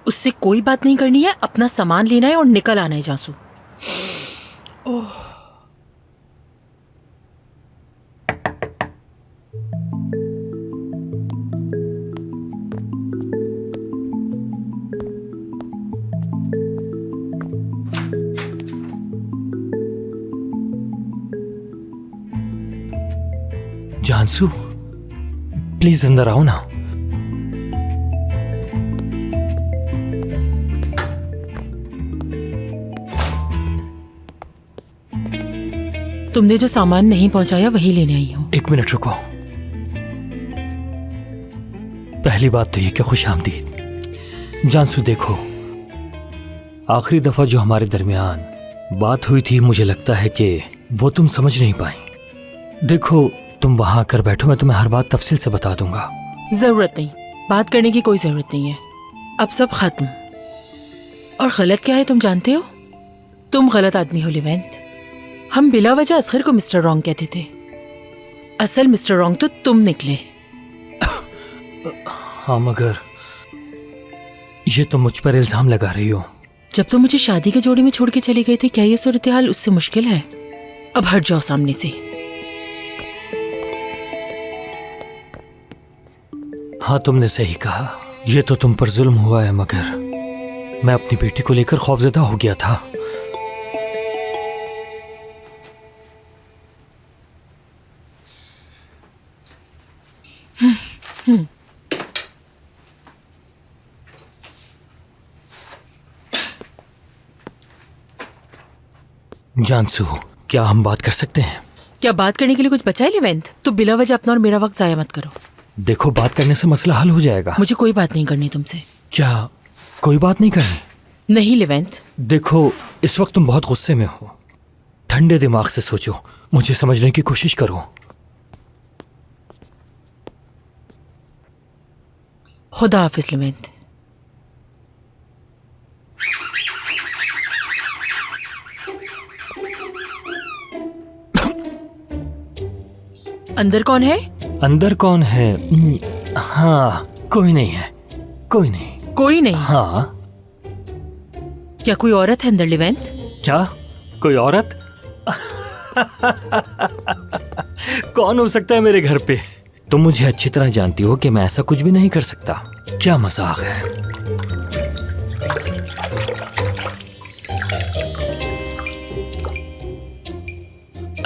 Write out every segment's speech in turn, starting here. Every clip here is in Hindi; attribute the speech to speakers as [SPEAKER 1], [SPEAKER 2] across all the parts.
[SPEAKER 1] उससे कोई बात नहीं करनी है, अपना सामान लेना है और निकल आना है जांसू। ओह
[SPEAKER 2] जानसू, प्लीज अंदर आओ ना।
[SPEAKER 1] तुमने जो सामान नहीं पहुंचाया वही लेने आई हूँ।
[SPEAKER 2] एक मिनट रुको। पहली बात तो ये कि खुश आमदीद। जानसू देखो, आखिरी दफा जो हमारे दरमियान बात हुई थी, मुझे लगता है कि वो तुम समझ नहीं पाई। देखो, तुम वहां आकर बैठो, मैं तुम्हें हर बात तफसील से बता दूंगा।
[SPEAKER 1] जरूरत नहीं, बात करने की कोई जरूरत नहीं है। अब सब खत्म। और गलत क्या है तुम जानते हो? तुम गलत आदमी हो लिवेंट। हम बिला वजह असगर को मिस्टर रॉन्ग कहते थे। असल मिस्टर रॉन्ग तो तुम निकले।
[SPEAKER 2] हाँ, मगर ये तो मुझ पर इल्जाम लगा रही हो।
[SPEAKER 1] जब तुम मुझे शादी के जोड़े में छोड़ के चले गए थे, क्या ये सूरत हाल उससे मुश्किल है? अब हट जाओ सामने से।
[SPEAKER 2] हाँ, तुमने सही कहा, ये तो तुम पर जुल्म हुआ है, मगर मैं अपनी बेटी को लेकर खौफजदा हो गया था। जानसू, क्या हम बात कर सकते हैं?
[SPEAKER 1] क्या बात करने के लिए कुछ बचा है लिवेंट? तो बिला वजह अपना और मेरा वक्त जाया मत करो।
[SPEAKER 2] देखो, बात करने से मसला हल हो जाएगा।
[SPEAKER 1] मुझे कोई बात नहीं करनी तुमसे।
[SPEAKER 2] क्या कोई बात नहीं करनी?
[SPEAKER 1] नहीं लिवेंट।
[SPEAKER 2] देखो, इस वक्त तुम बहुत गुस्से में हो। ठंडे दिमाग से सोचो, मुझे समझने की कोशिश करो।
[SPEAKER 1] खुदा हाफिज लिवेंट। अंदर कौन है?
[SPEAKER 2] अंदर कौन है? हाँ, कोई नहीं है। कोई नहीं।
[SPEAKER 1] कोई नहीं?
[SPEAKER 2] हाँ।
[SPEAKER 1] क्या कोई औरत है अंदर लिवेंट?
[SPEAKER 2] क्या कोई औरत? कौन हो सकता है मेरे घर पे? तुम मुझे अच्छी तरह जानती हो कि मैं ऐसा कुछ भी नहीं कर सकता। क्या मजाक है?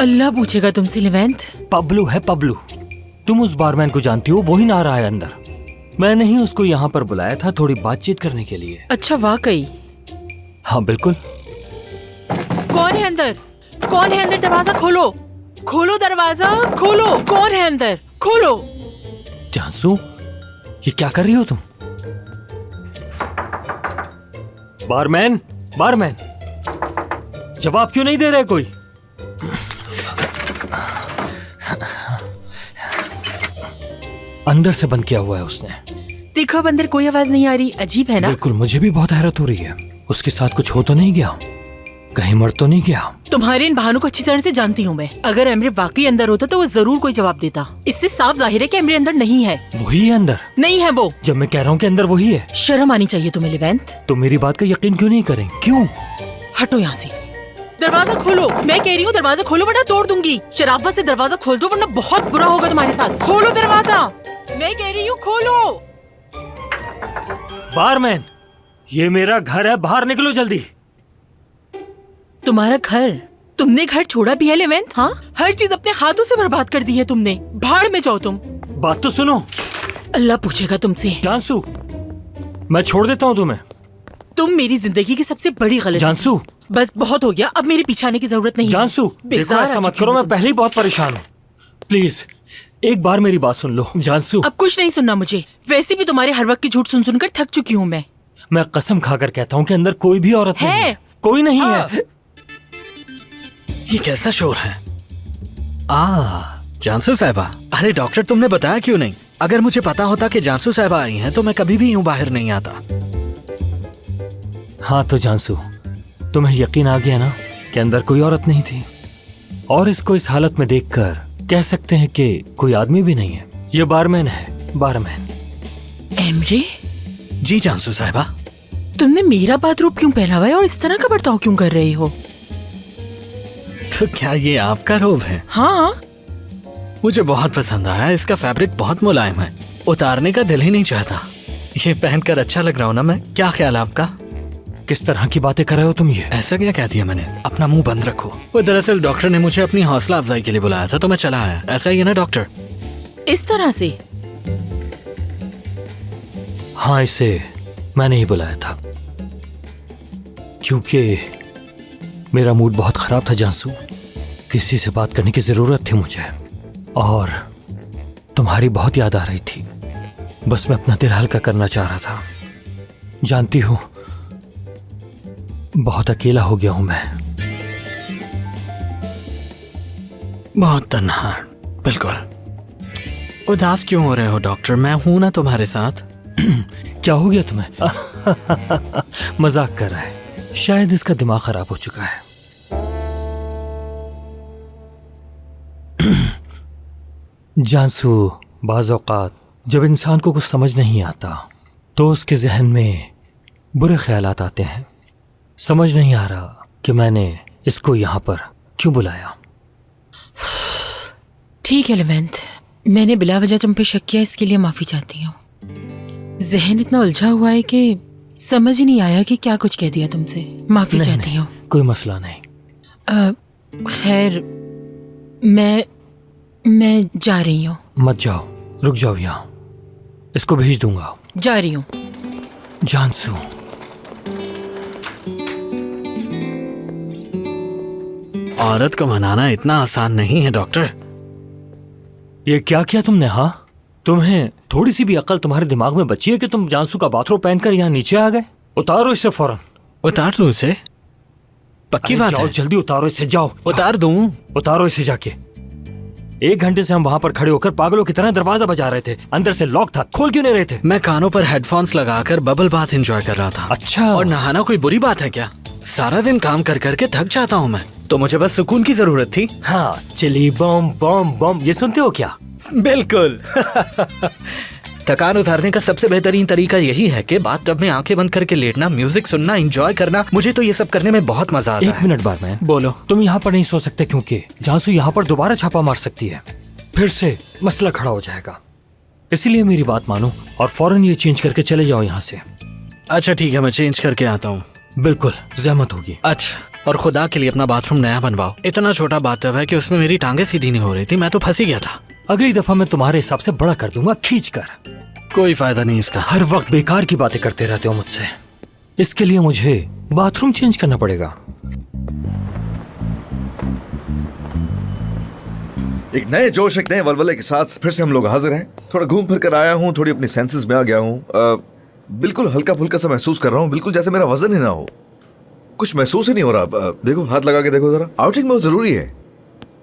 [SPEAKER 1] अल्लाह पूछेगा तुमसे लिवेंट।
[SPEAKER 2] पब्लू है, पब्लू। तुम उस बारमैन को जानती हो, वही ना आ रहा है अंदर। मैंने ही उसको यहाँ पर बुलाया था थोड़ी बातचीत करने के लिए।
[SPEAKER 1] अच्छा, वाकई?
[SPEAKER 2] हाँ, बिल्कुल।
[SPEAKER 1] कौन है अंदर? कौन है अंदर? दरवाजा खोलो, खोलो दरवाजा, खोलो। कौन है अंदर? खोलो।
[SPEAKER 2] जानसू, ये क्या कर रही हो तुम? बारमैन, बारमैन, जवाब क्यों नहीं दे रहे कोई? अंदर से बंद किया हुआ है उसने।
[SPEAKER 1] देखो, अब अंदर कोई आवाज नहीं आ रही। अजीब है ना?
[SPEAKER 2] बिल्कुल, मुझे भी बहुत हैरत हो रही है। उसके साथ कुछ हो तो नहीं गया? कहीं मर तो नहीं गया?
[SPEAKER 1] तुम्हारे इन बहानों को अच्छी तरह से जानती हूँ मैं। अगर एमरे वाकई अंदर होता तो वो जरूर कोई जवाब देता। इससे साफ जाहिर है कि एमरे अंदर नहीं है।
[SPEAKER 2] वही है अंदर?
[SPEAKER 1] नहीं है वो।
[SPEAKER 2] जब मैं कह रहा हूँ कि अंदर वही है।
[SPEAKER 1] शर्म आनी चाहिए तुम्हें लिवेंट।
[SPEAKER 2] तो मेरी बात का यकीन क्यों नहीं करें? क्यों?
[SPEAKER 1] हटो यहाँ से। दरवाजा खोलो, मैं कह रही हूँ दरवाजा खोलो वरना तोड़ दूंगी। शराफत से दरवाजा खोल दो वरना बहुत बुरा होगा तुम्हारे साथ। खोलो दरवाजा, मैं कह रही हूँ खोलो।
[SPEAKER 2] बारमैन, ये मेरा घर है, बाहर निकलो जल्दी।
[SPEAKER 1] तुम्हारा घर? तुमने घर छोड़ा भी है लिवेंट? हाँ, हर चीज अपने हाथों से बर्बाद कर दी है तुमने। भाड़ में जाओ तुम।
[SPEAKER 2] बात तो सुनो।
[SPEAKER 1] अल्लाह पूछेगा तुमसे।
[SPEAKER 2] जानसू, मैं छोड़ देता हूँ तुम्हें।
[SPEAKER 1] तुम मेरी जिंदगी की सबसे बड़ी गलती।
[SPEAKER 2] जानसू,
[SPEAKER 1] बस बहुत हो गया, अब मेरे पीछे आने की जरूरत नहीं।
[SPEAKER 2] जानसू, देखो ऐसा मत करो, मैं पहले ही बहुत परेशान हूँ। प्लीज एक बार मेरी बात सुन लो। जानसू,
[SPEAKER 1] अब कुछ नहीं सुनना मुझे। वैसे भी तुम्हारे हर वक्त की झूठ सुन सुनकर थक चुकी हूँ मैं
[SPEAKER 2] कसम खाकर कहता हूँ कि अंदर कोई भी औरत नहीं है। कोई नहीं है।
[SPEAKER 3] ये कैसा शोर है? जानसू साहिबा, अरे डॉक्टर, तुमने बताया क्यों नहीं? अगर मुझे पता होता कि जानसू साहिबा आई हैं तो मैं कभी भी यूं बाहर नहीं आता।
[SPEAKER 2] हाँ तो जानसू, तुम्हें यकीन आ गया ना कि अंदर कोई औरत नहीं थी? और इसको इस हालत में देखकर कह सकते हैं कि कोई आदमी भी नहीं है। ये बारमैन है, बारमैन।
[SPEAKER 1] एमरे?
[SPEAKER 3] जी जानसू साहिबा।
[SPEAKER 1] तुमने मेरा बाथरूम क्यों पहना हुआ है और इस तरह का बर्ताव क्यों कर रही हो?
[SPEAKER 3] तो क्या ये आपका रोब है?
[SPEAKER 1] हाँ,
[SPEAKER 3] मुझे बहुत पसंद आया। इसका फैब्रिक बहुत मुलायम है, उतारने का दिल ही नहीं चाहता। ये पहनकर अच्छा लग रहा हूँ ना मैं? क्या ख्याल है आपका?
[SPEAKER 2] किस तरह की बातें कर रहे हो तुम ये?
[SPEAKER 3] ऐसा क्या कह दिया मैंने? अपना मुंह बंद रखो। वो दरअसल डॉक्टर ने मुझे अपनी हौसला अफजाई के लिए बुलाया था, तो मैं चला आया। ऐसा ही है ना डॉक्टर?
[SPEAKER 1] इस तरह से?
[SPEAKER 2] हाँ, इसे मैंने ही बुलाया था क्योंकि मेरा मूड बहुत खराब था जानसू। किसी से बात करने की जरूरत थी मुझे और तुम्हारी बहुत याद आ रही थी। बस मैं अपना दिल हल्का करना चाह रहा था। जानती हो, बहुत अकेला हो गया हूं मैं।
[SPEAKER 3] बहुत तन्हा। बिल्कुल। उदास क्यों हो रहे हो डॉक्टर? मैं हूं ना तुम्हारे साथ।
[SPEAKER 2] क्या हो गया तुम्हें? मजाक कर रहा है। शायद इसका दिमाग खराब हो चुका है। जानसू, बाज़ औक़ात जब इंसान को कुछ समझ नहीं आता तो उसके जहन में बुरे ख्यालात आते हैं। समझ नहीं आ रहा कि मैंने इसको यहाँ पर क्यों बुलाया।
[SPEAKER 1] ठीक है लेवेंट, मैंने बिला वजह तुम पे शक किया, इसके लिए माफी चाहती हूँ। जहन इतना उलझा हुआ है कि समझ ही नहीं आया कि क्या कुछ कह दिया तुमसे। माफी चाहती हूँ।
[SPEAKER 2] कोई मसला नहीं।
[SPEAKER 1] खैर, मैं जा रही हूँ।
[SPEAKER 2] मत जाओ, रुक जाओ यहाँ। इसको भेज दूंगा।
[SPEAKER 1] जा रही हूँ।
[SPEAKER 2] जानसू,
[SPEAKER 3] औरत को मनाना इतना आसान नहीं है डॉक्टर।
[SPEAKER 2] ये क्या किया तुमने? हाँ, तुम्हें थोड़ी सी भी अकल तुम्हारे दिमाग में बची है कि तुम जानसू का बाथरूम पहनकर यहाँ नीचे आ गए? उतारो इसे फौरन।
[SPEAKER 3] उतार दूं इसे? पक्की बात
[SPEAKER 2] जाओ,
[SPEAKER 3] है?
[SPEAKER 2] जल्दी उतारो इसे। जाओ,
[SPEAKER 3] उतार दूं?
[SPEAKER 2] उतारो इसे जाके। 1 घंटे से हम वहाँ पर खड़े होकर पागलों की तरह दरवाजा बजा रहे थे। अंदर से लॉक था, खोल क्यों नहीं रहे थे?
[SPEAKER 3] मैं कानों पर हेडफोन्स लगाकर बबल बाथ एंजॉय कर रहा था।
[SPEAKER 2] अच्छा।
[SPEAKER 3] और नहाना कोई बुरी बात है क्या? सारा दिन काम कर करके थक जाता हूँ मैं, तो मुझे बस सुकून की जरूरत थी।
[SPEAKER 2] हाँ, चिली बम बम बम, ये सुनते हो क्या?
[SPEAKER 3] बिल्कुल। थकान उतारने का सबसे बेहतरीन तरीका यही है कि बाथटब में आंखें बंद करके लेटना, म्यूजिक सुनना, एंजॉय करना। मुझे तो ये सब करने में बहुत मजा आता है।
[SPEAKER 2] 1 मिनट बारमैन,
[SPEAKER 3] बोलो।
[SPEAKER 2] तुम यहाँ पर नहीं सो सकते क्योंकि जानसू यहाँ पर दोबारा छापा मार सकती है। फिर से मसला खड़ा हो जाएगा। इसीलिए मेरी बात मानो और फौरन ये चेंज करके चले जाओ यहाँ से।
[SPEAKER 3] अच्छा ठीक है, मैं चेंज करके आता हूँ।
[SPEAKER 2] बिल्कुल, जहमत होगी।
[SPEAKER 3] अच्छा, और खुदा के लिए अपना बाथरूम नया बनवाओ। इतना छोटा बाथटब है कि उसमें मेरी टांगे सीधी नहीं हो रही थी। मैं तो फंसी गया था।
[SPEAKER 2] अगली दफा मैं तुम्हारे हिसाब से बड़ा कर दूंगा, खींच कर।
[SPEAKER 3] कोई फायदा नहीं इसका।
[SPEAKER 2] हर वक्त बेकार की बातें करते रहते हो मुझसे। इसके लिए मुझे बाथरूम चेंज करना पड़ेगा।
[SPEAKER 4] एक नए जोश, एक नए वलवले के साथ फिर से हम लोग हाजिर हैं। थोड़ा घूम फिर कर आया हूँ, थोड़ी अपनी सेंसेस में आ गया हूँ। बिल्कुल हल्का फुल्का सा महसूस कर रहा हूँ, बिल्कुल जैसे मेरा वजन ही ना हो। कुछ महसूस ही नहीं हो रहा। देखो, हाथ लगा के देखो जरा। आउटिंग बहुत जरूरी है।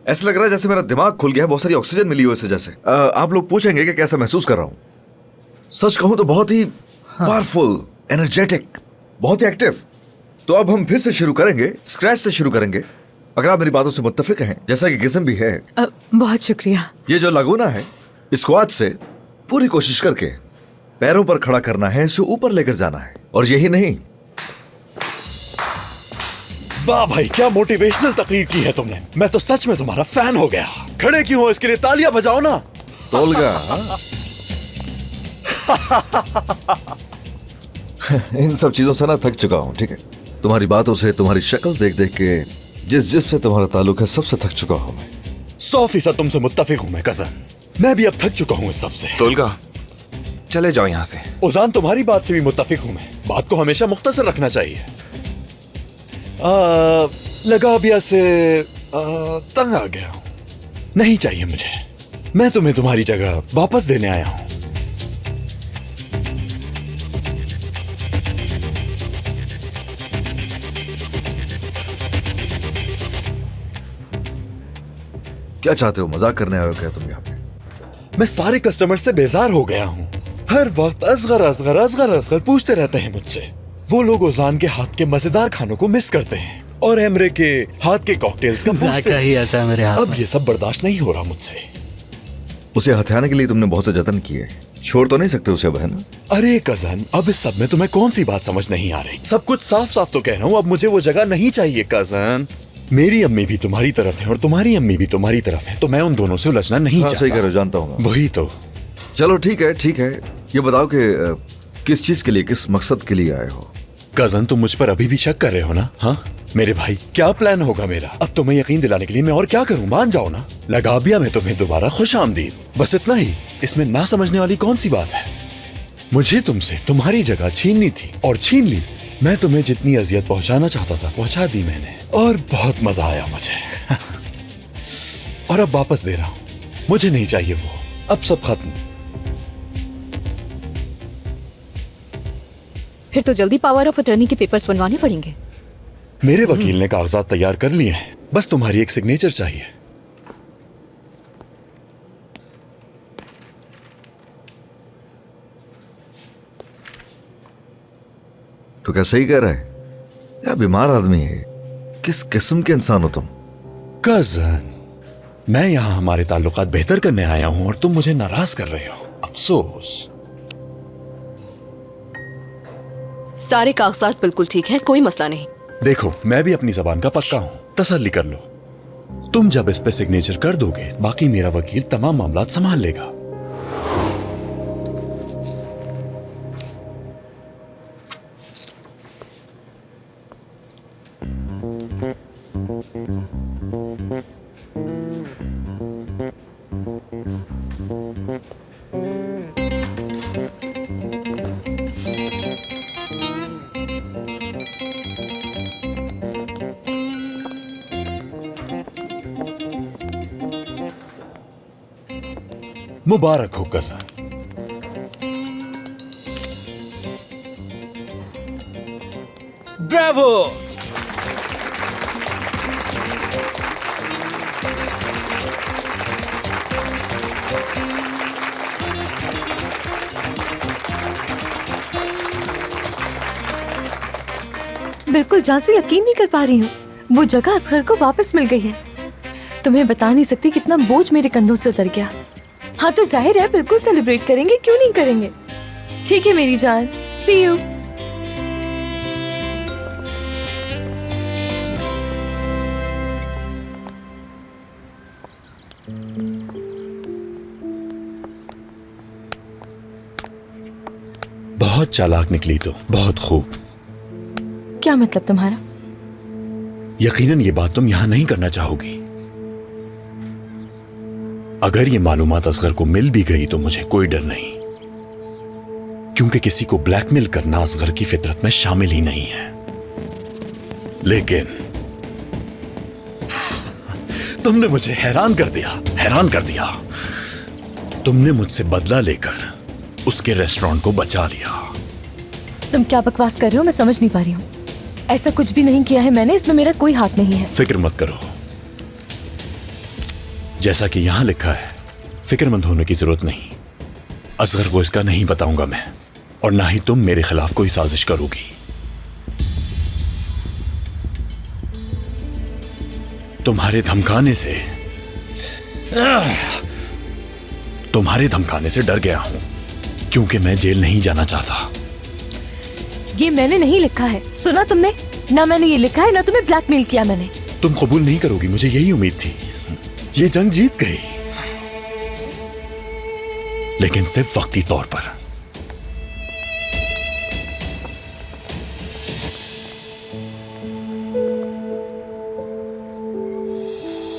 [SPEAKER 4] ऐसा लग रहा है जैसे मेरा दिमाग खुल गया है, बहुत सारी ऑक्सीजन मिली हो इस वजह से। आप लोग पूछेंगे कि कैसा महसूस कर रहा हूँ। सच कहूँ तो बहुत ही पावरफुल, एनर्जेटिक, बहुत ही एक्टिव। तो अब हम फिर से शुरू करेंगे, स्क्रैच से शुरू करेंगे, अगर आप मेरी बातों से मुत्तफिक हैं, जैसा कि किस्म भी है।
[SPEAKER 1] बहुत शुक्रिया।
[SPEAKER 4] ये जो लागूना है, इसको आज से पूरी कोशिश करके पैरों पर खड़ा करना है, इसे ऊपर लेकर जाना है। और यही नहीं,
[SPEAKER 5] वाह भाई, क्या मोटिवेशनल तकरीर की है तुमने। मैं तो सच में तुम्हारा फैन हो गया। खड़े क्यों हो? इसके लिए तालियां बजाओ ना।
[SPEAKER 4] तोलगा। इन सब चीजों से ना थक चुका हूँ। ठीक है, तुम्हारी बातों से, तुम्हारी शक्ल देख देख के, जिससे तुम्हारा ताल्लुक है, सबसे थक चुका हूँ मैं।
[SPEAKER 5] 100% तुमसे मुत्तफिक हूँ मैं कज़न। मैं भी अब थक चुका हूँ इस सबसे।
[SPEAKER 6] तोलगा, चले जाओ यहाँ से।
[SPEAKER 5] उजान, तुम्हारी बात से भी मुत्तफिक हूँ मैं। बात को हमेशा मुख्तसर रखना चाहिए। लगाबिया से तंग आ गया हूँ। नहीं चाहिए मुझे। मैं तुम्हें तुम्हारी जगह वापस देने आया हूँ।
[SPEAKER 4] क्या चाहते हो? मजाक करने आए हो क्या तुम यहाँ पे?
[SPEAKER 5] मैं सारे कस्टमर से बेजार हो गया हूँ। हर वक्त असगर असगर असगर असगर पूछते रहते हैं मुझसे। वो लोग ओजान के हाथ के मजेदार खानों को मिस करते हैं और एमरे के हाथ के कॉकटेल्स का पूछते
[SPEAKER 3] जायका ही ऐसा है मेरे हाथ
[SPEAKER 5] अब
[SPEAKER 3] में।
[SPEAKER 5] ये सब बर्दाश्त नहीं हो रहा मुझसे।
[SPEAKER 4] उसे हथियाने के लिए तुमने बहुत से जतन किए, छोड़ तो नहीं सकते उसे अब, है ना?
[SPEAKER 5] अरे कजन, अब इस सब में तुम्हें कौन सी बात समझ नहीं आ रही? सब कुछ साफ साफ तो कह रहा हूँ, अब मुझे वो जगह नहीं चाहिए कजन। मेरी अम्मी भी तुम्हारी तरफ है और तुम्हारी अम्मी भी तुम्हारी तरफ है, तो मैं उन दोनों से उलझना नहीं
[SPEAKER 4] हाँ, सही
[SPEAKER 5] चाहता।
[SPEAKER 4] कह रहे हो, जानता हूँ मैं।
[SPEAKER 5] वही तो।
[SPEAKER 4] चलो ठीक है ठीक है, ये बताओ कि किस चीज के लिए, किस मकसद के लिए आए हो?
[SPEAKER 5] कजन, तुम मुझ पर अभी भी शक कर रहे हो ना? हाँ मेरे भाई, क्या प्लान होगा मेरा? अब तुम्हें यकीन दिलाने के लिए मैं और क्या करूं? मान जाओ ना। लगाबिया में तुम्हें दोबारा खुश आमदीद, बस इतना ही। इसमें ना समझने वाली कौन सी बात है? मुझे तुमसे तुम्हारी जगह छीननी थी और छीन ली। मैं तुम्हें जितनी अजियत पहुंचाना चाहता था पहुंचा दी मैंने, और बहुत मजा आया मुझे। और अब वापस दे रहा हूं, मुझे नहीं चाहिए वो। अब सब खत्म।
[SPEAKER 7] फिर तो जल्दी पावर ऑफ अटर्नी के पेपर्स बनवाने पड़ेंगे।
[SPEAKER 5] मेरे वकील ने कागजात तैयार कर लिए हैं, बस तुम्हारी एक सिग्नेचर चाहिए।
[SPEAKER 4] तो क्या सही कह रहा है या बीमार आदमी है? किस किस्म के इंसान हो तुम?
[SPEAKER 5] कजन, मैं यहाँ हमारे ताल्लुकात बेहतर करने आया हूँ और तुम मुझे नाराज कर रहे हो। अफसोस।
[SPEAKER 7] सारे कागजात बिल्कुल ठीक हैं, कोई मसला नहीं।
[SPEAKER 5] देखो, मैं भी अपनी जबान का पक्का हूँ, तसल्ली कर लो। तुम जब इस पे सिग्नेचर कर दोगे, बाकी मेरा वकील तमाम मामला संभाल लेगा। मुबारक हो कजन।
[SPEAKER 3] ब्रावो!
[SPEAKER 8] बिल्कुल जानसू, यकीन नहीं कर पा रही हूँ। वो जगह असगर को वापस मिल गई है। तुम्हें बता नहीं सकती कितना बोझ मेरे कंधों से उतर गया। हाँ तो जाहिर है बिल्कुल सेलिब्रेट करेंगे, क्यों नहीं करेंगे। ठीक है मेरी जान, सी यू।
[SPEAKER 5] बहुत चालाक निकली तो, बहुत खूब।
[SPEAKER 8] क्या मतलब तुम्हारा?
[SPEAKER 5] यकीनन ये बात तुम यहां नहीं करना चाहोगी। अगर ये मालूमात असगर को मिल भी गई तो मुझे कोई डर नहीं, क्योंकि किसी को ब्लैकमेल करना असगर की फितरत में शामिल ही नहीं है। लेकिन तुमने मुझे हैरान कर दिया, हैरान कर दिया। तुमने मुझसे बदला लेकर उसके रेस्टोरेंट को बचा लिया।
[SPEAKER 8] तुम क्या बकवास कर रहे हो, मैं समझ नहीं पा रही हूँ। ऐसा कुछ भी नहीं किया है मैंने, इसमें मेरा कोई हाथ नहीं है।
[SPEAKER 5] फिक्र मत करो, जैसा कि यहां लिखा है, फिक्रमंद होने की जरूरत नहीं। असगर को इसका नहीं बताऊंगा मैं, और ना ही तुम मेरे खिलाफ कोई साजिश करोगी। तुम्हारे धमकाने से डर गया हूं, क्योंकि मैं जेल नहीं जाना चाहता।
[SPEAKER 8] ये मैंने नहीं लिखा है, सुना तुमने? ना मैंने ये लिखा है, ना तुम्हें ब्लैकमेल किया मैंने।
[SPEAKER 5] तुम कबूल नहीं करोगी, मुझे यही उम्मीद थी। ये जंग जीत गई, लेकिन सिर्फ वक्ती तौर पर।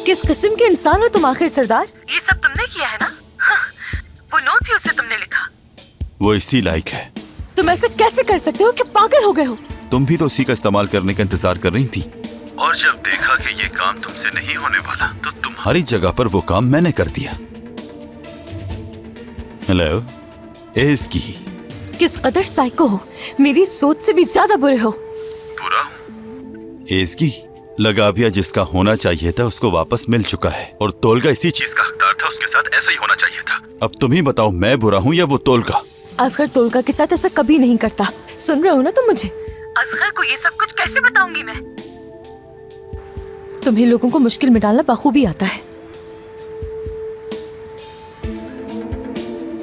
[SPEAKER 8] किस किस्म के इंसान हो तुम आखिर सरदार? ये सब तुमने किया है ना? हाँ, वो नोट भी उससे तुमने लिखा।
[SPEAKER 9] वो इसी लायक है।
[SPEAKER 8] तुम ऐसे कैसे कर सकते हो? क्या पागल हो गए हो?
[SPEAKER 9] तुम भी तो उसी का इस्तेमाल करने का इंतजार कर रही थी, और जब देखा कि ये काम तुमसे नहीं होने वाला तो तुम्हारी जगह पर वो काम मैंने कर दिया। हेलो एज़की,
[SPEAKER 8] किस कदर साइको हो, मेरी सोच से भी ज्यादा बुरे हो।
[SPEAKER 9] बुरा हूँ? एज़की, लगाबिया जिसका होना चाहिए था उसको वापस मिल चुका है, और तोलगा इसी चीज का हकदार था। उसके साथ ऐसा ही होना चाहिए था। अब तुम ही बताओ, मैं बुरा हूँ या वो तोलगा?
[SPEAKER 8] असगर तोलगा के साथ ऐसा कभी नहीं करता। सुन रहे हो ना तुम मुझे? असगर को ये सब कुछ कैसे बताऊंगी मैं? तुम्हें लोगों को मुश्किल में डालना बखूबी आता है।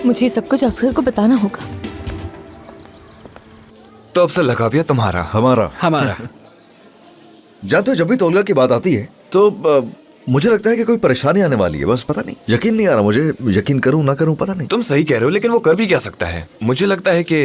[SPEAKER 8] मुझे सब कुछ असगर को बताना होगा।
[SPEAKER 6] तो अब से लगाबिया तुम्हारा।
[SPEAKER 4] हमारा
[SPEAKER 3] हमारा।
[SPEAKER 4] जानते हो, जब भी तोलगा की बात आती है तो मुझे लगता है कि कोई परेशानी आने वाली है, बस पता नहीं, यकीन नहीं आ रहा मुझे, यकीन करूं ना करूं पता नहीं।
[SPEAKER 6] तुम सही कह रहे हो, लेकिन वो कर भी क्या सकता है? मुझे लगता है कि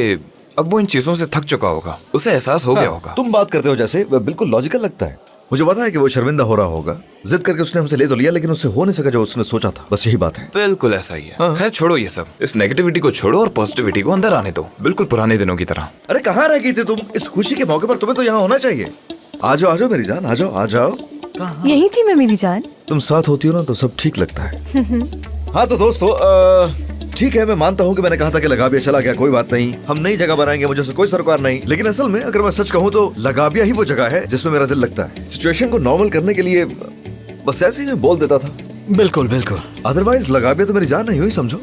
[SPEAKER 6] अब वो इन चीजों से थक चुका होगा, उसे एहसास हो गया होगा।
[SPEAKER 4] तुम बात करते हो जैसे बिल्कुल लॉजिकल लगता है। मुझे पता है कि वो शर्मिंदा हो रहा होगा, जिद करके उसने हमसे ले तो लिया, लेकिन उससे हो नहीं सका जो उसने सोचा था, बस यही बात है।
[SPEAKER 6] बिल्कुल ऐसा ही है। खैर छोड़ो ये सब, इस नेगेटिविटी को छोड़ो और पॉजिटिविटी को अंदर आने दो, बिल्कुल पुराने दिनों की तरह।
[SPEAKER 4] अरे कहाँ रह गई थी तुम? इस खुशी के मौके पर तुम्हें तो यहाँ होना चाहिए। आ जाओ मेरी जान, आ जाओ।
[SPEAKER 8] यही थी मैं मेरी जान।
[SPEAKER 4] तुम साथ होती हो ना तो सब ठीक लगता है। हाँ तो दोस्तों, ठीक है, मैं मानता हूँ कि मैंने कहा था कि लगाबिया चला गया, कोई बात नहीं, हम नई जगह बनाएंगे, मुझे उससे कोई सरोकार नहीं। लेकिन असल में अगर मैं सच कहूँ तो लगाबिया ही वो जगह है जिसमें मेरा दिल लगता है। सिचुएशन को नॉर्मल करने के लिए बस ऐसे ही मैं बोल देता था।
[SPEAKER 3] बिल्कुल बिल्कुल।
[SPEAKER 4] अदरवाइज लगाबिया तो मेरी जान नहीं हुई, समझो।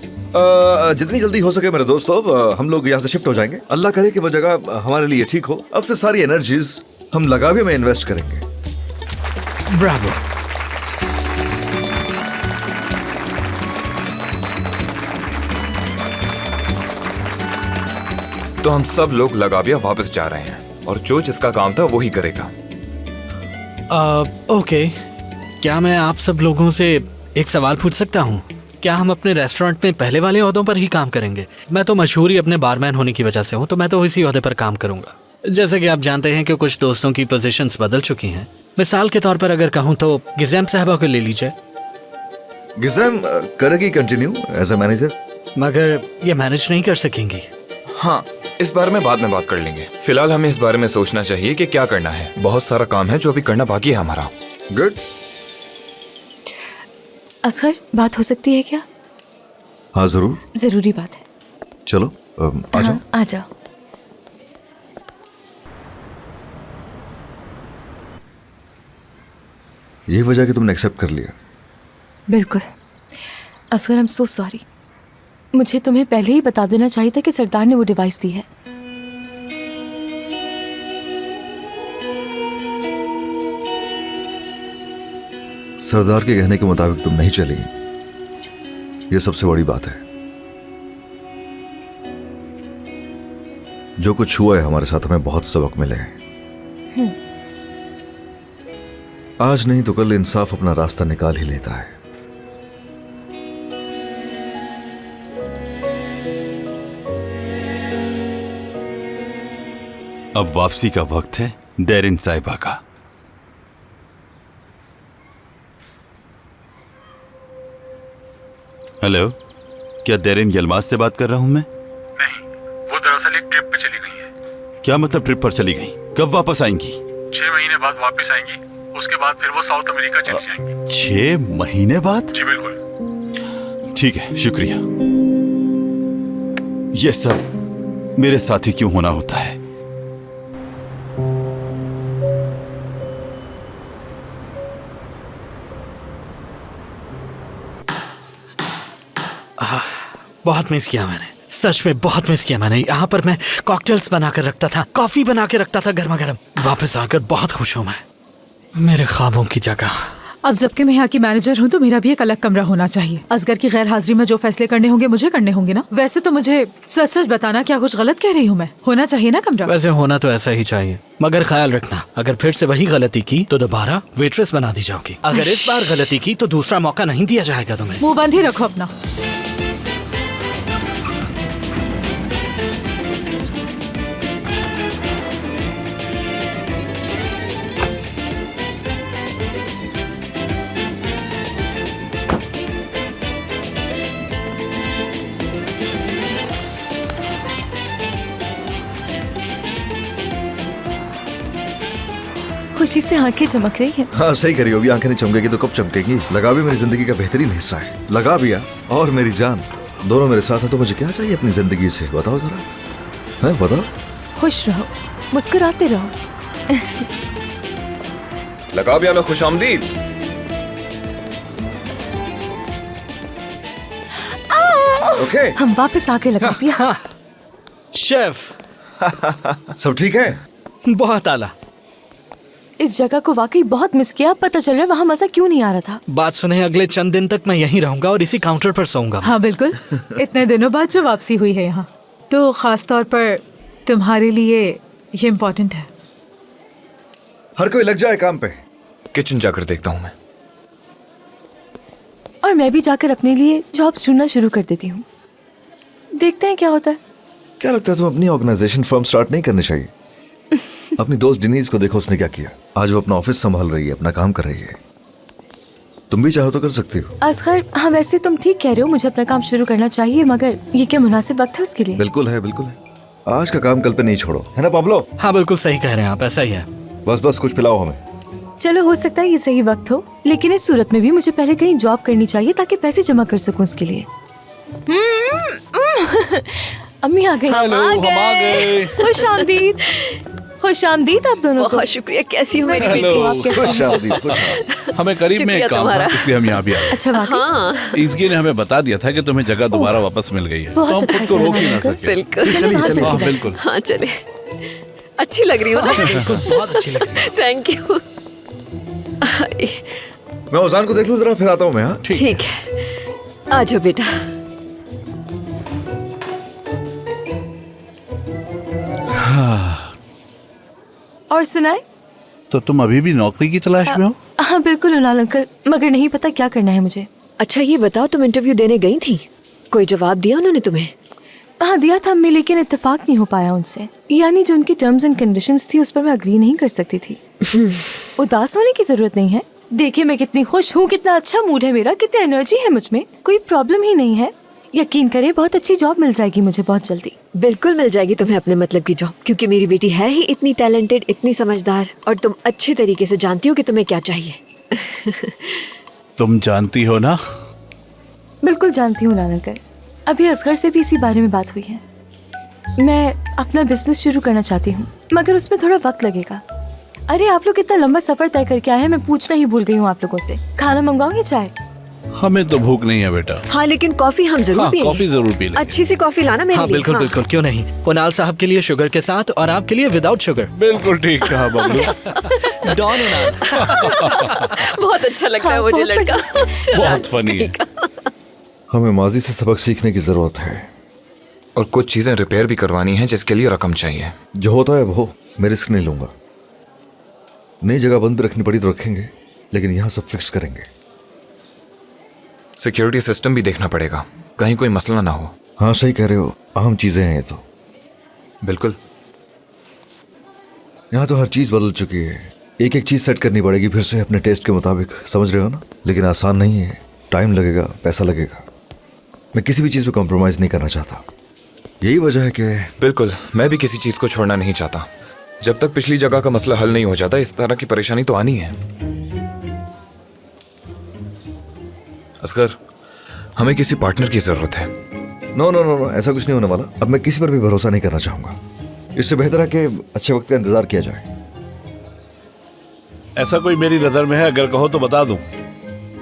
[SPEAKER 4] जितनी जल्दी हो सके मेरे दोस्तों, हम लोग यहाँ से शिफ्ट हो जाएंगे। अल्लाह करे कि वो जगह हमारे लिए ठीक हो। अब से सारी एनर्जीज हम लगाबिया में इन्वेस्ट करेंगे।
[SPEAKER 3] ब्रावो।
[SPEAKER 6] तो हम सब लोग लगाबिया वापस जा रहे हैं और जो जिसका काम था वो ही करेगा।
[SPEAKER 3] ओके, क्या मैं आप सब लोगों से एक सवाल पूछ सकता हूँ? क्या हम अपने रेस्टोरेंट में पहले वाले ओहदों पर ही काम करेंगे? मैं तो मशहूर ही अपने बारमैन होने की वजह से हूँ, तो मैं तो इसी ओहदे पर काम करूंगा। जैसे कि आप जानते हैं कि कुछ दोस्तों की पोजीशंस बदल चुकी हैं। मिसाल के तौर पर अगर कहूँ तो गिज़ैम साहबा को ले लीजिए।
[SPEAKER 4] गिज़ैम करेगी कंटिन्यू एज अ मैनेजर,
[SPEAKER 3] मगर ये मैनेज नहीं कर सकेंगी।
[SPEAKER 6] हाँ, इस बारे में बाद में बात कर लेंगे। फिलहाल हमें इस बारे में सोचना चाहिए कि क्या करना है। बहुत सारा काम है जो अभी करना बाकी है हमारा।
[SPEAKER 4] गुड।
[SPEAKER 8] असगर, बात हो सकती है क्या?
[SPEAKER 4] हाँ जरूर,
[SPEAKER 8] जरूरी बात है।
[SPEAKER 4] चलो आ जाओ।
[SPEAKER 8] हाँ, आ जाओ।
[SPEAKER 4] यही वजह कि तुमने एक्सेप्ट कर लिया।
[SPEAKER 8] बिल्कुल। Asghar, I am so sorry. मुझे तुम्हें पहले ही बता देना चाहिए था कि सरदार ने वो डिवाइस दी है।
[SPEAKER 4] सरदार के कहने के मुताबिक तुम नहीं चली, ये सबसे बड़ी बात है। जो कुछ हुआ है हमारे साथ, हमें बहुत सबक मिले हैं। आज नहीं तो कल इंसाफ अपना रास्ता निकाल ही लेता है।
[SPEAKER 9] अब वापसी का वक्त है डेरिन साहिबा का। हेलो, क्या डेरिन यलमाज से बात कर रहा हूं मैं?
[SPEAKER 10] नहीं, वो दरअसल एक ट्रिप पे चली गई है।
[SPEAKER 9] क्या मतलब ट्रिप पर चली गई? कब वापस आएंगी?
[SPEAKER 10] 6 महीने बाद वापस आएंगी, उसके बाद फिर वो साउथ अमेरिका चली जाएंगी।
[SPEAKER 9] 6 महीने बाद?
[SPEAKER 10] जी बिल्कुल।
[SPEAKER 9] ठीक है, शुक्रिया। ये सब मेरे साथ ही क्यों होना होता है?
[SPEAKER 3] बहुत मिस किया मैंने, सच में बहुत मिस किया मैंने। यहाँ पर मैं कॉकटेल्स बनाकर रखता था, कॉफी बना के रखता था गर्मा गर्म। वापस आकर बहुत खुश हूँ मैं, मेरे ख्वाबों की जगह।
[SPEAKER 11] अब जबकि मैं यहाँ की मैनेजर हूँ तो मेरा भी एक अलग कमरा होना चाहिए। असगर की गैर हाजिरी में जो फैसले करने होंगे मुझे करने होंगे ना। वैसे तो मुझे सच सच बताना, क्या कुछ गलत कह रही हूँ मैं? होना चाहिए ना कमरा।
[SPEAKER 3] वैसे होना तो ऐसा ही चाहिए, मगर ख्याल रखना, अगर फिर से वही गलती की तो दोबारा वेट्रेस बना दी जाओगी। अगर इस बार गलती की तो दूसरा मौका नहीं दिया जाएगा तुम्हें।
[SPEAKER 11] मुंह बंद ही रखो अपना।
[SPEAKER 8] खुशी से आंखें चमक रही हैं।
[SPEAKER 4] हाँ सही करी हो, भी आंखें नहीं चमकेगी तो कब चमकेगी। लगाबिया मेरी जिंदगी का बेहतरीन हिस्सा है। लगाबिया और मेरी जान दोनों मेरे साथ है, तो मुझे क्या चाहिए अपनी जिंदगी से? बताओ जरा, है बताओ।
[SPEAKER 8] खुश रहो, मुस्कुराते रहो।
[SPEAKER 6] लगाबिया में खुशामदीद।
[SPEAKER 4] ओके,
[SPEAKER 8] हम वापस आके लगाबिया।
[SPEAKER 3] शेफ
[SPEAKER 4] सब ठीक है?
[SPEAKER 3] बहुत आला।
[SPEAKER 8] इस जगह को वाकई बहुत मिस किया। पता चल रहा है वहाँ मजा क्यों नहीं आ रहा था।
[SPEAKER 3] बात सुने, अगले चंद दिन तक मैं यहीं रहूंगा और इसी काउंटर पर सोऊंगा।
[SPEAKER 11] हाँ बिल्कुल। इतने दिनों बाद जो वापसी हुई है यहाँ, तो खास तौर पर तुम्हारे लिए ये इम्पोर्टेंट है।
[SPEAKER 4] हर कोई लग जाए काम पे।
[SPEAKER 6] किचन जाकर देखता हूँ मैं।
[SPEAKER 8] और मैं भी जाकर अपने लिए जॉब्स ढूंढना शुरू कर देती हूँ। देखते हैं क्या होता है।
[SPEAKER 4] क्या लगता है तुम अपनी ऑर्गेनाइजेशन फर्म स्टार्ट नहीं करनी चाहिए? अपनी दोस्त डिनीज को देखो, उसने क्या किया। आज वो अपना ऑफिस संभाल रही है, अपना काम कर रही है। तुम भी चाहो तो कर सकती हो।
[SPEAKER 8] असगर, हाँ वैसे तुम ठीक कह रहे हो, मुझे अपना काम शुरू करना चाहिए, मगर ये क्या मुनासिब वक्त है उसके लिए?
[SPEAKER 4] बिल्कुल है, बिल्कुल है। आज का काम कल पे नहीं छोड़ो, है ना पाब्लो?
[SPEAKER 3] हाँ बिल्कुल सही कह रहे हैं आप, ऐसा ही है।
[SPEAKER 4] बस कुछ पिलाओ हमें।
[SPEAKER 8] चलो, हो सकता है ये सही वक्त हो, लेकिन इस सूरत में भी मुझे पहले कहीं जॉब करनी चाहिए ताकि पैसे जमा कर सकूं उसके लिए। अम्मी आ गई।
[SPEAKER 12] हम आ गए।
[SPEAKER 8] खुश आमदीद। खुश आमदीद आप दोनों को।
[SPEAKER 7] बहुत शुक्रिया। कैसी हो मेरी
[SPEAKER 8] मैं ठीक
[SPEAKER 7] बेटी?
[SPEAKER 8] हूँ, आप कैसे
[SPEAKER 4] खुश
[SPEAKER 8] हैं?
[SPEAKER 4] आमदीद, खुश आमदीद।
[SPEAKER 12] हमें करीब में एक काम था, इसलिए हम यहाँ भी आए।
[SPEAKER 8] अच्छा वाकई?
[SPEAKER 7] हाँ
[SPEAKER 12] इसकी ने हमें बता दिया था कि तुम्हें जगह दोबारा वापस मिल गई है, तो
[SPEAKER 8] बहुत
[SPEAKER 12] हम
[SPEAKER 8] अच्छा
[SPEAKER 12] खुद को
[SPEAKER 8] किया
[SPEAKER 12] रोक ही ना
[SPEAKER 8] मैंने।
[SPEAKER 12] सके।
[SPEAKER 7] बिल्कुल।
[SPEAKER 8] चलो वहाँ चलते
[SPEAKER 12] हाँ
[SPEAKER 8] हैं।
[SPEAKER 12] बिल्कुल।
[SPEAKER 7] हाँ चले। अच्छी लग रही हो ना?
[SPEAKER 3] बिल्कुल, बहुत अच्छी लग रही है।
[SPEAKER 7] Thank you.
[SPEAKER 4] मैं ओजान को देख लूं जरा, फिर आता हूँ मैं। हाँ
[SPEAKER 7] ठीक है, आ जाओ बेटा।
[SPEAKER 8] और सुनाए?
[SPEAKER 12] तो तुम अभी भी नौकरी की तलाश में हो?
[SPEAKER 8] हाँ बिल्कुल उनाल अंकल, मगर नहीं पता क्या करना है मुझे।
[SPEAKER 7] अच्छा ये बताओ, तुम इंटरव्यू देने गई थी, कोई जवाब दिया उन्होंने तुम्हें?
[SPEAKER 8] हाँ दिया था अम्मी, लेकिन इत्तेफाक नहीं हो पाया उनसे। यानी जो उनकी टर्म्स एंड कंडीशंस थी उस पर मैं अग्री नहीं कर सकती थी। उदास होने की जरूरत नहीं है। देखिए मैं कितनी खुश हूँ, कितना अच्छा मूड है मेरा, कितनी एनर्जी है मुझ में, कोई प्रॉब्लम ही नहीं है। यकीन करें बहुत अच्छी जॉब मिल जाएगी मुझे बहुत जल्दी।
[SPEAKER 7] बिल्कुल मिल जाएगी तुम्हें अपने मतलब की जॉब, क्योंकि मेरी बेटी है ही इतनी टैलेंटेड, इतनी समझदार, और तुम अच्छे तरीके से जानती हो कि तुम्हें क्या चाहिए।
[SPEAKER 12] तुम जानती हो ना?
[SPEAKER 8] बिल्कुल जानती हूँ नाना कर। अभी असगर से भी इसी बारे में बात हुई है। मैं अपना बिजनेस शुरू करना चाहती हूँ, मगर उसमें थोड़ा वक्त लगेगा। अरे आप लोग इतना लंबा सफर तय करके आए हैं, मैं पूछना ही भूल गई हूँ आप लोगों से। खाना मंगवाऊँ या चाय?
[SPEAKER 12] हमें तो भूख नहीं है बेटा।
[SPEAKER 7] हाँ लेकिन कॉफी हम जरूर
[SPEAKER 12] हाँ,
[SPEAKER 7] पिएंगे।
[SPEAKER 12] कॉफी जरूर पी लेंगे।
[SPEAKER 7] अच्छी सी कॉफी लाना मेरे
[SPEAKER 3] हाँ
[SPEAKER 7] लिए।
[SPEAKER 3] बिल्कुल बिल्कुल, क्यों नहीं। उनाल साहब के लिए शुगर के साथ और आपके लिए विदाउट शुगर।
[SPEAKER 12] बिल्कुल ठीक कहा बबलू।
[SPEAKER 3] डॉन उनाल।
[SPEAKER 7] बहुत अच्छा लगता है मुझे लड़का।
[SPEAKER 12] बहुत फनी है।
[SPEAKER 4] हमें माजी से सबक सीखने की जरूरत है,
[SPEAKER 6] और कुछ चीजें रिपेयर भी करवानी है जिसके लिए रकम चाहिए।
[SPEAKER 4] जो होता है वो मैं रिस्क नहीं लूंगा। नई जगह बंद भी रखनी पड़ी तो रखेंगे, लेकिन यहाँ सब फिक्स करेंगे।
[SPEAKER 6] सिक्योरिटी सिस्टम भी देखना पड़ेगा, कहीं कोई मसला ना हो।
[SPEAKER 4] हाँ सही कह रहे हो, अहम चीजें हैं ये तो।
[SPEAKER 6] बिल्कुल।
[SPEAKER 4] यहाँ तो हर चीज बदल चुकी है, एक एक चीज सेट करनी पड़ेगी फिर से अपने टेस्ट के मुताबिक, समझ रहे हो ना? लेकिन आसान नहीं है, टाइम लगेगा, पैसा लगेगा। मैं किसी भी चीज पे कॉम्प्रोमाइज नहीं करना चाहता। यही वजह है कि
[SPEAKER 6] बिल्कुल, मैं भी किसी चीज को छोड़ना नहीं चाहता। जब तक पिछली जगह का मसला हल नहीं हो जाता, इस तरह की परेशानी तो आनी है। असगर, हमें किसी पार्टनर की जरूरत है।
[SPEAKER 4] नो नो नो नो, ऐसा कुछ नहीं होने वाला। अब मैं किसी पर भी भरोसा नहीं करना चाहूंगा। इससे बेहतर है कि अच्छे वक्त का इंतजार किया जाए।
[SPEAKER 12] ऐसा कोई मेरी नजर में है, अगर कहो तो बता दूं।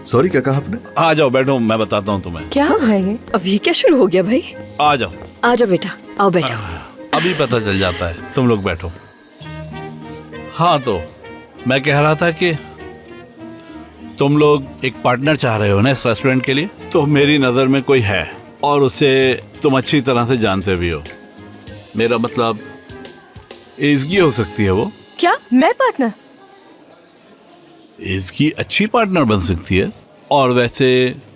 [SPEAKER 4] सॉरी, क्या कहा आपने?
[SPEAKER 12] आ जाओ बैठो, मैं बताता हूँ तुम्हें।
[SPEAKER 8] क्या हो है ये?
[SPEAKER 7] अब ये क्या शुरू हो गया भाई?
[SPEAKER 12] आ जाओ।
[SPEAKER 7] आ जाओ बेटा, आओ बैठो।
[SPEAKER 12] अभी पता चल जाता है, तुम लोग बैठो। हाँ तो मैं कह रहा था कि तुम लोग एक पार्टनर चाह रहे हो ना इस रेस्टोरेंट के लिए, तो मेरी नज़र में कोई है और उसे तुम अच्छी तरह से जानते भी हो। मेरा मतलब एज़गी हो सकती है वो।
[SPEAKER 8] क्या मैं पार्टनर?
[SPEAKER 12] एज़गी अच्छी पार्टनर बन सकती है, और वैसे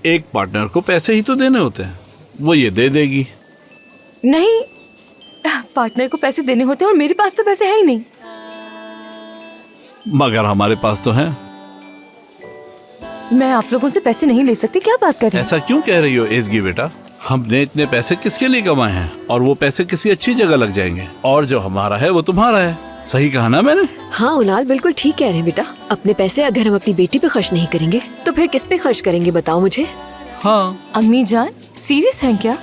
[SPEAKER 12] एक पार्टनर को पैसे ही तो देने होते हैं, वो ये दे देगी।
[SPEAKER 8] नहीं, पार्टनर को पैसे देने होते हैं और मेरे पास तो पैसे है ही नहीं।
[SPEAKER 12] मगर हमारे पास तो हैं।
[SPEAKER 8] मैं आप लोगों से पैसे नहीं ले सकती, क्या बात कर रही हैं?
[SPEAKER 12] ऐसा क्यों कह रही हो एज़गी बेटा? हमने इतने पैसे किसके लिए कमाए हैं, और वो पैसे किसी अच्छी जगह लग जाएंगे, और जो हमारा है वो तुम्हारा है। सही कहा ना मैंने?
[SPEAKER 7] हाँ उनाल बिल्कुल ठीक कह रहे हैं बेटा। अपने पैसे अगर हम अपनी बेटी पे खर्च नहीं करेंगे तो फिर किस पे खर्च करेंगे बताओ मुझे।
[SPEAKER 12] हाँ।
[SPEAKER 8] अम्मी जान सीरियस हैं क्या?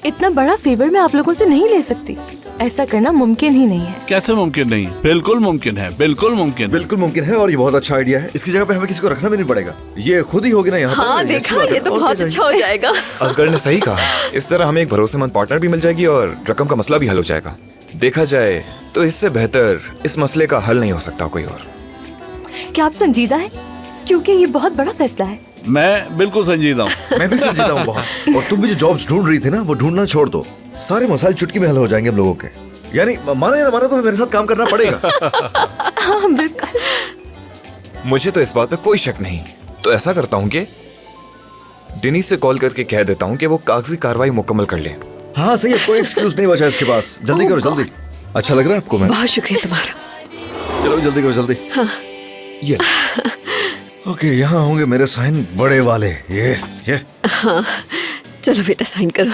[SPEAKER 8] इतना बड़ा फेवर मैं आप लोगों से नहीं ले सकती। ऐसा करना मुमकिन ही नहीं है।
[SPEAKER 12] कैसे मुमकिन नहीं? बिल्कुल मुमकिन है, बिल्कुल मुमकिन।
[SPEAKER 4] बिल्कुल मुमकिन है, और ये बहुत अच्छा आइडिया है। इसकी जगह पे हमें किसी को रखना भी नहीं पड़ेगा, ये खुद ही होगी ना यहाँ।
[SPEAKER 7] हाँ देखा, ये तो बहुत अच्छा हो जाएगा।
[SPEAKER 6] असगर ने सही कहा, इस तरह हमें एक भरोसेमंद पार्टनर भी मिल जाएगी और रकम का मसला भी हल हो जाएगा। देखा जाए तो इससे बेहतर इस मसले का हल नहीं हो सकता कोई और।
[SPEAKER 8] क्या आप संजीदा हैं? क्योंकि ये बहुत बड़ा फैसला है।
[SPEAKER 12] मैं बिल्कुल संजीदा हूँ।
[SPEAKER 4] मैं भी संजीदा हूँ बहुत। और तुम भी जो जॉब्स ढूंढ रही थी ना, वो ढूंढना छोड़ दो। सारे मसाइल चुटकी में हल हो जाएंगे हम लोगों के। यानी माने या ना माने, तो मेरे साथ काम करना पड़ेगा।
[SPEAKER 8] हाँ बिल्कुल।
[SPEAKER 6] मुझे तो इस बात पे कोई शक नहीं। तो ऐसा करता हूँ कि डेनिस से कॉल करके कह देता हूँ कि वो कागजी कार्रवाई मुकम्मल कर ले।
[SPEAKER 4] हाँ सही है, कोई एक्सक्यूज नहीं बचा इसके पास। जल्दी करो जल्दी। अच्छा लग रहा है आपको? मैं
[SPEAKER 7] बहुत शुक्रिया तुम्हारा।
[SPEAKER 4] चलो जल्दी करो जल्दी।
[SPEAKER 7] हाँ।
[SPEAKER 6] ये
[SPEAKER 4] ओके, यहाँ होंगे मेरे साइन बड़े वाले। ये
[SPEAKER 7] हाँ चलो बेटा साइन करो।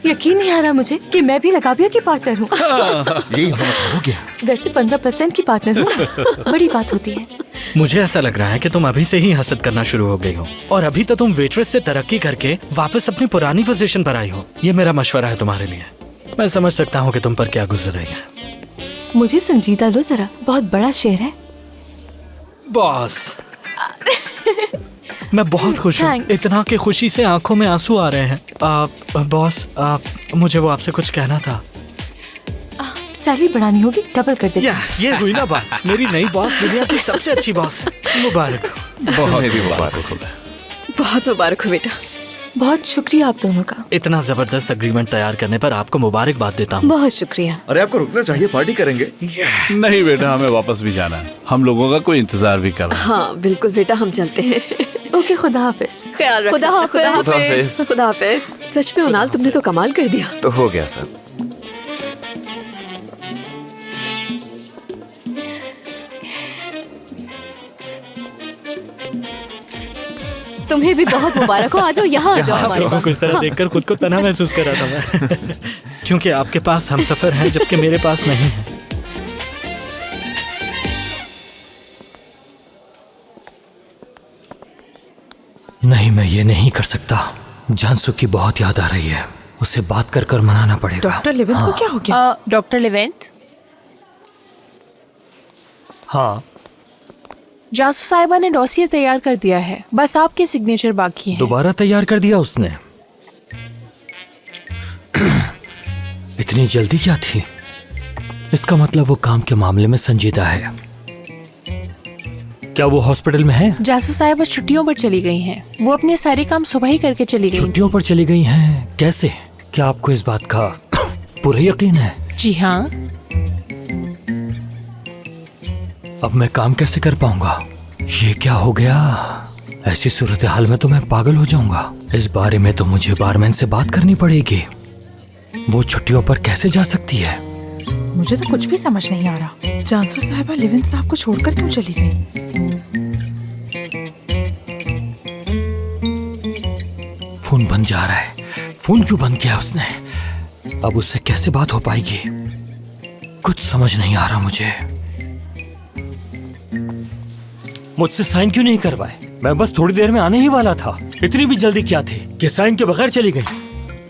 [SPEAKER 8] यकीन नहीं आ रहा मुझे कि मैं भी लगाबिया की पार्टनर हूँ।
[SPEAKER 4] यही हो गया।
[SPEAKER 8] वैसे 15% की पार्टनर हूँ। बड़ी बात होती है।
[SPEAKER 3] मुझे ऐसा लग रहा है कि तुम अभी से ही हसद करना शुरू हो गई हो, और अभी तो तुम वेट्रेस से तरक्की करके वापस अपनी पुरानी पोजीशन पर आई हो। ये मेरा मशवरा है तुम्हारे लिए। मैं समझ सकता हूँ कि तुम पर क्या गुजर रही है।
[SPEAKER 8] मुझे संजीदा लो जरा, बहुत बड़ा शेर है।
[SPEAKER 3] बॉस मैं बहुत खुश हूँ,
[SPEAKER 8] Thanks.
[SPEAKER 3] इतना कि खुशी से आंखों में आंसू आ रहे हैं। बॉस मुझे वो आपसे कुछ कहना था।
[SPEAKER 8] सैलरी बढ़ानी होगी, डबल कर देते।
[SPEAKER 3] ये हुई ना बात। मेरी नई बॉस दुनिया की सबसे अच्छी बॉस है। मुबारक हो।
[SPEAKER 6] बहुत भी मुबारक हो।
[SPEAKER 7] बहुत मुबारक हो बेटा।
[SPEAKER 8] बहुत शुक्रिया आप दोनों का।
[SPEAKER 3] इतना जबरदस्त एग्रीमेंट तैयार करने पर आपको मुबारकबाद देता हूँ।
[SPEAKER 7] बहुत शुक्रिया।
[SPEAKER 4] अरे आपको रुकना चाहिए, पार्टी करेंगे।
[SPEAKER 12] नहीं बेटा, हमें वापस भी जाना है। हम लोगों का कोई इंतजार भी कर रहा है।
[SPEAKER 7] हाँ बिल्कुल बेटा, हम चलते हैं।
[SPEAKER 8] ओके, खुदा हाफिज।
[SPEAKER 7] ख्याल रखना। खुदा हाफिज। खुदा हाफिज। सच में उनाल, तुमने तो कमाल कर दिया।
[SPEAKER 6] तो हो गया सब।
[SPEAKER 11] तुम्हें भी बहुत मुबारक हो। आ जाओ, यहाँ आ जाओ हमारे पास।
[SPEAKER 3] इस तरह देखकर खुद को तना महसूस कर रहा था मैं। क्योंकि आपके पास हम सफर है, जबकि मेरे पास नहीं है।
[SPEAKER 2] नहीं, मैं ये नहीं कर सकता। जानसू की बहुत याद आ रही है। उसे बात कर कर मनाना पड़ेगा।
[SPEAKER 11] डॉक्टर लेवेंट को क्या हो गया?
[SPEAKER 13] डॉक्टर लेवेंट,
[SPEAKER 2] हाँ,
[SPEAKER 13] जासू साहिबा ने डॉसियर तैयार कर दिया है, बस आपके सिग्नेचर बाकी है।
[SPEAKER 2] दोबारा तैयार कर दिया उसने? इतनी जल्दी क्या थी? इसका मतलब वो काम के मामले में संजीदा है। क्या वो हॉस्पिटल में है?
[SPEAKER 13] जासू साहिबा छुट्टियों पर चली गई हैं। वो अपने सारे काम सुबह ही करके चली गई।
[SPEAKER 2] छुट्टियों पर चली गई हैं? कैसे? क्या आपको इस बात का पूरा यकीन है?
[SPEAKER 13] जी हाँ।
[SPEAKER 2] अब मैं काम कैसे कर पाऊंगा? ये क्या हो गया? ऐसी सूरत हाल में तो मैं पागल हो जाऊंगा। इस बारे में तो मुझे बारमैन से बात करनी पड़ेगी। वो छुट्टियों पर कैसे जा सकती है?
[SPEAKER 11] मुझे तो कुछ भी समझ नहीं आ रहा। जानसू साहिबा लेवेंट साहब को छोड़कर क्यों चली गई?
[SPEAKER 2] फोन बंद जा रहा है। फोन क्यों बंद किया उसने? अब उससे कैसे बात हो पाएगी? कुछ समझ नहीं आ रहा मुझे। मुझसे साइन क्यों नहीं करवाए? मैं बस थोड़ी देर में आने ही वाला था। इतनी भी जल्दी क्या थी कि साइन के बगैर चली गई?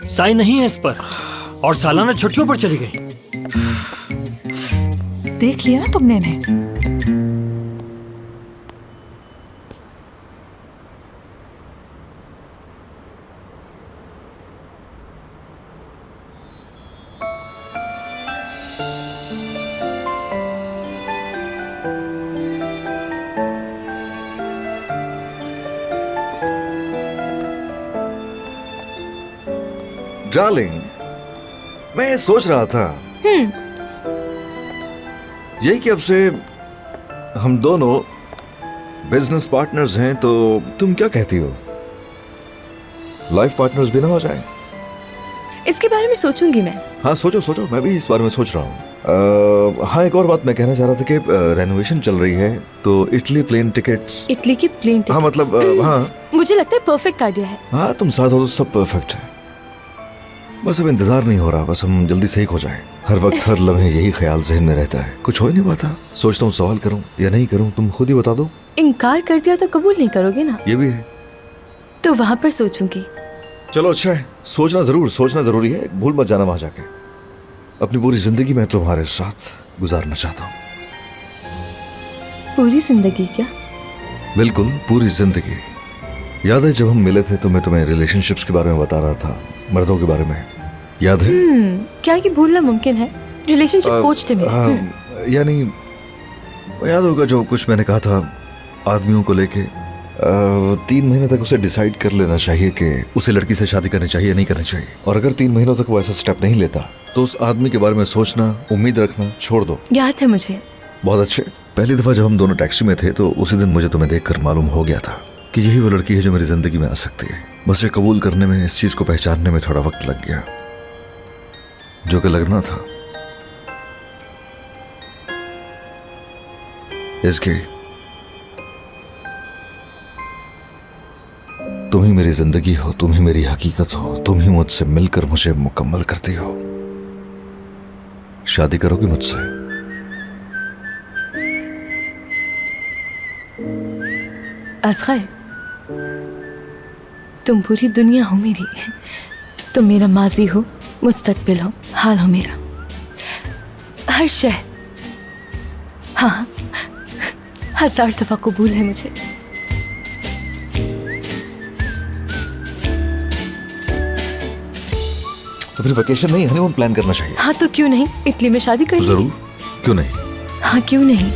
[SPEAKER 2] साइन नहीं है इस पर, और सालाना छुट्टियों पर चली गई।
[SPEAKER 11] देख लिया ना तुमने इन्हें।
[SPEAKER 4] डार्लिंग, मैं ये सोच रहा था यही कि अब से हम दोनों बिजनेस पार्टनर्स हैं, तो तुम क्या कहती हो? लाइफ पार्टनर्स भी ना हो जाए?
[SPEAKER 8] इसके बारे में सोचूंगी मैं।
[SPEAKER 4] हाँ सोचो सोचो, मैं भी इस बारे में सोच रहा हूँ। हाँ, एक और बात मैं कहना चाह रहा था कि रेनोवेशन चल रही है, तो इटली प्लेन टिकट्स।
[SPEAKER 8] इटली की प्लेन
[SPEAKER 4] हाँ मतलब हाँ
[SPEAKER 8] मुझे लगता है परफेक्ट आइडिया है।
[SPEAKER 4] हाँ, तुम साथ हो तो सब परफेक्ट है। बस अब इंतजार नहीं हो रहा, बस हम जल्दी सही हो जाए। हर वक्त हर लम्हे यही ख्याल जहन में रहता है, कुछ हो ही नहीं पाता। सोचता हूँ सवाल करूँ या नहीं करूँ, तुम खुद ही बता दो।
[SPEAKER 8] इनकार कर दिया तो कबूल नहीं करोगे ना?
[SPEAKER 4] ये भी है।
[SPEAKER 8] तो वहां पर सोचूंगी।
[SPEAKER 4] चलो अच्छा है, सोचना जरूरी है। भूल मत जाना वहां जाके। अपनी पूरी जिंदगी मैं तुम्हारे साथ गुजारना चाहता हूँ।
[SPEAKER 8] पूरी जिंदगी क्या?
[SPEAKER 4] बिल्कुल पूरी जिंदगी। याद है जब हम मिले थे तो मैं तुम्हें रिलेशनशिप्स के बारे में बता रहा था, मर्दों के बारे में, याद है?
[SPEAKER 8] क्या ये भूलना मुमकिन है? रिलेशनशिप कोच थे मेरे।
[SPEAKER 4] यानी याद होगा जो कुछ मैंने कहा था आदमियों को लेके 3 महीने तक उसे डिसाइड कर लेना चाहिए कि उसे लड़की से शादी करनी चाहिए नहीं करनी चाहिए, और अगर 3 महीनों तक वो ऐसा स्टेप नहीं लेता तो उस आदमी के बारे में सोचना, उम्मीद रखना छोड़ दो।
[SPEAKER 8] याद है मुझे।
[SPEAKER 4] बहुत अच्छे। पहली दफा जब हम दोनों टैक्सी में थे तो उसी दिन मुझे तुम्हें देखकर मालूम हो गया था कि यही वो लड़की है जो मेरी जिंदगी में आ सकती है। बस ये कबूल करने में, इस चीज को पहचानने में थोड़ा वक्त लग गया, जो कि लगना था। इसके तुम ही मेरी जिंदगी हो, तुम ही मेरी हकीकत हो, तुम ही मुझसे मिलकर मुझे मुकम्मल करती हो। शादी करोगी मुझसे?
[SPEAKER 8] असगर, तुम पूरी दुनिया हो मेरी। तुम मेरा माजी हो, मुस्तकबिल हो, हाल हो मेरा, हर शय। हाँ, 1000 दफा कबूल है मुझे।
[SPEAKER 4] तो फिर वेकेशन नहीं, हनीमून प्लान करना चाहिए।
[SPEAKER 8] हाँ तो क्यों नहीं, इटली में शादी कर
[SPEAKER 4] जरूर, क्यों नहीं?
[SPEAKER 8] हाँ क्यों नहीं।